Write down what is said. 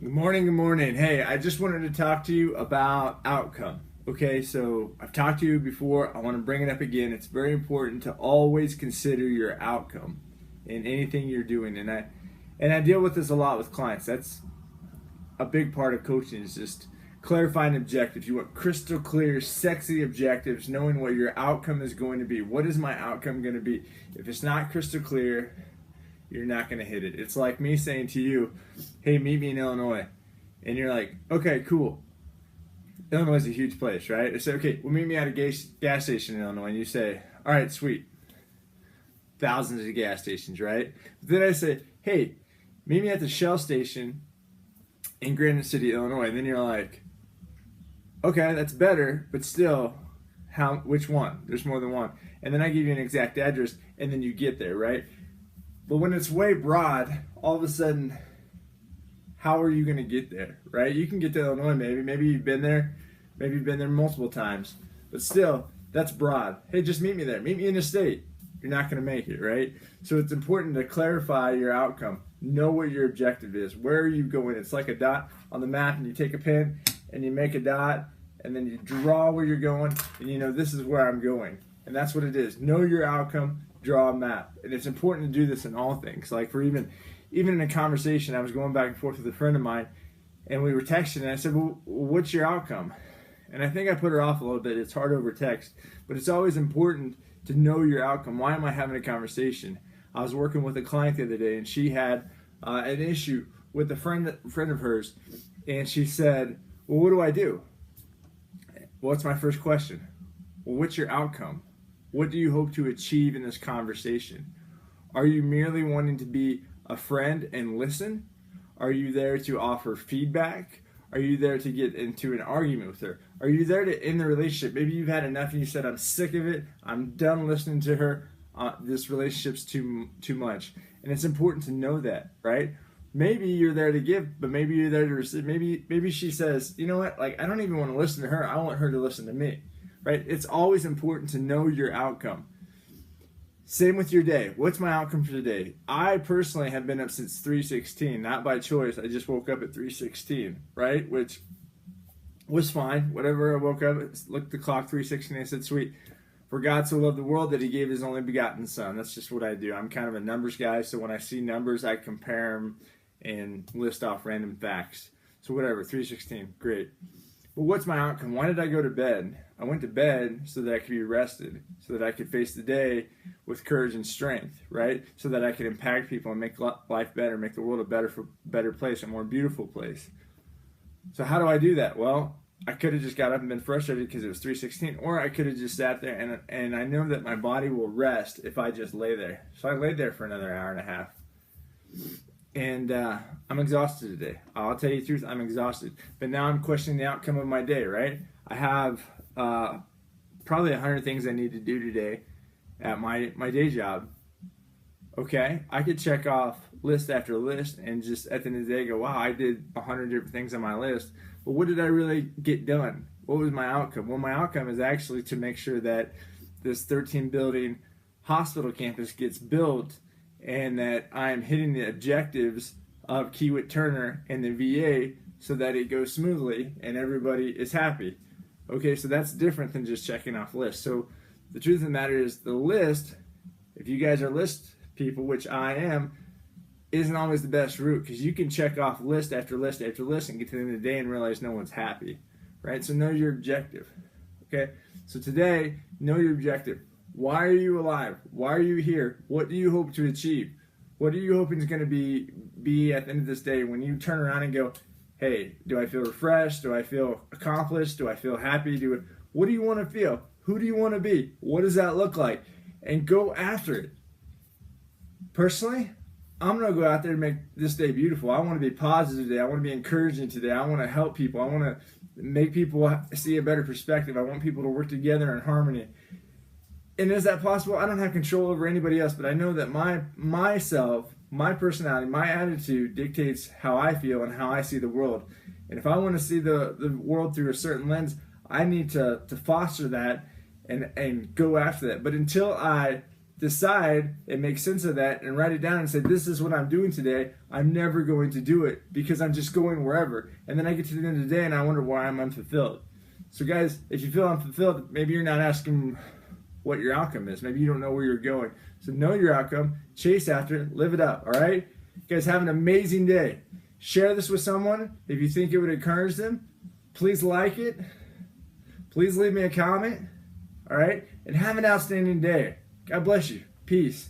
Good morning, good morning. Hey, I just wanted to talk to you about outcome. Okay, so I've talked to you before. I want to bring it up again. It's very important to always consider your outcome in anything you're doing. And I deal with this a lot with clients. That's a big part of coaching is just clarifying objectives. You want crystal clear, sexy objectives, knowing what your outcome is going to be. What is my outcome going to be? If it's not crystal clear, you're not going to hit it. It's like me saying to you, hey, meet me in Illinois. And you're like, okay, cool. Illinois is a huge place, right? I say, okay, well, meet me at a gas station in Illinois. And you say, all right, sweet. Thousands of gas stations, right? But then I say, hey, meet me at the Shell station in Granite City, Illinois. And then you're like, okay, that's better, but still, which one? There's more than one. And then I give you an exact address, and then you get there, right? But when it's way broad, all of a sudden, how are you going to get there, right? You can get to Illinois maybe you've been there, maybe you've been there multiple times, but still, that's broad. Hey, just meet me there. Meet me in the state. You're not going to make it, right? So it's important to clarify your outcome. Know what your objective is. Where are you going? It's like a dot on the map, and you take a pen, and you make a dot, and then you draw where you're going, and you know, this is where I'm going. And that's what it is. Know your outcome. Draw a map. And it's important to do this in all things. Like for even in a conversation, I was going back and forth with a friend of mine, and we were texting, and I said, well, what's your outcome? And I think I put her off a little bit. It's hard over text, but it's always important to know your outcome. Why am I having a conversation? I was working with a client the other day, and she had an issue with a friend of hers, and she said, well, what do I do? What's my first question? Well, what's your outcome? What do you hope to achieve in this conversation? Are you merely wanting to be a friend and listen? Are you there to offer feedback? Are you there to get into an argument with her? Are you there to end the relationship? Maybe you've had enough and you said, I'm sick of it. I'm done listening to her. This relationship's too much. And it's important to know that, right? Maybe you're there to give, but maybe you're there to receive. Maybe she says, you know what? Like, I don't even want to listen to her. I want her to listen to me. Right? It's always important to know your outcome. Same with your day. What's my outcome for today? I personally have been up since 3:16, not by choice. I just woke up at 3:16, right? Which was fine. Whatever, I woke up, looked at the clock, 3:16. I said, sweet. For God so loved the world that he gave his only begotten son. That's just what I do. I'm kind of a numbers guy, so when I see numbers, I compare them and list off random facts. So whatever, 3:16, great. But what's my outcome? Why did I go to bed? I went to bed so that I could be rested, so that I could face the day with courage and strength, right? So that I could impact people and make life better, make the world a better place, a more beautiful place. So how do I do that? Well, I could have just got up and been frustrated because it was 3:16, or I could have just sat there, and I know that my body will rest if I just lay there. So I laid there for another hour and a half. And I'm exhausted today. I'll tell you the truth, I'm exhausted. But now I'm questioning the outcome of my day, right? I have probably 100 things I need to do today at my day job. Okay, I could check off list after list and just at the end of the day go, wow, I did 100 different things on my list. But what did I really get done? What was my outcome? Well, my outcome is actually to make sure that this 13-building hospital campus gets built and that I'm hitting the objectives of Kiewit Turner and the VA so that it goes smoothly and everybody is happy. Okay, so that's different than just checking off lists. So the truth of the matter is the list, if you guys are list people, which I am, isn't always the best route because you can check off list after list after list and get to the end of the day and realize no one's happy, right? So know your objective, okay? So today, know your objective. Why are you alive? Why are you here? What do you hope to achieve? What are you hoping is going to be at the end of this day when you turn around and go, hey, do I feel refreshed? Do I feel accomplished? Do I feel happy? What do you want to feel? Who do you want to be? What does that look like? And go after it. Personally, I'm going to go out there and make this day beautiful. I want to be positive today. I want to be encouraging today. I want to help people. I want to make people see a better perspective. I want people to work together in harmony. And is that possible? I don't have control over anybody else, but I know that myself, my personality, my attitude dictates how I feel and how I see the world. And if I want to see the world through a certain lens, I need to foster that and go after that. But until I decide and make sense of that and write it down and say, this is what I'm doing today. I'm never going to do it because I'm just going wherever. And then I get to the end of the day and I wonder why I'm unfulfilled. So guys, if you feel unfulfilled, maybe you're not asking what your outcome is. Maybe you don't know where you're going. So know your outcome, chase after it, live it up, all right? You guys have an amazing day. Share this with someone if you think it would encourage them. Please like it. Please leave me a comment, all right? And have an outstanding day. God bless you. Peace.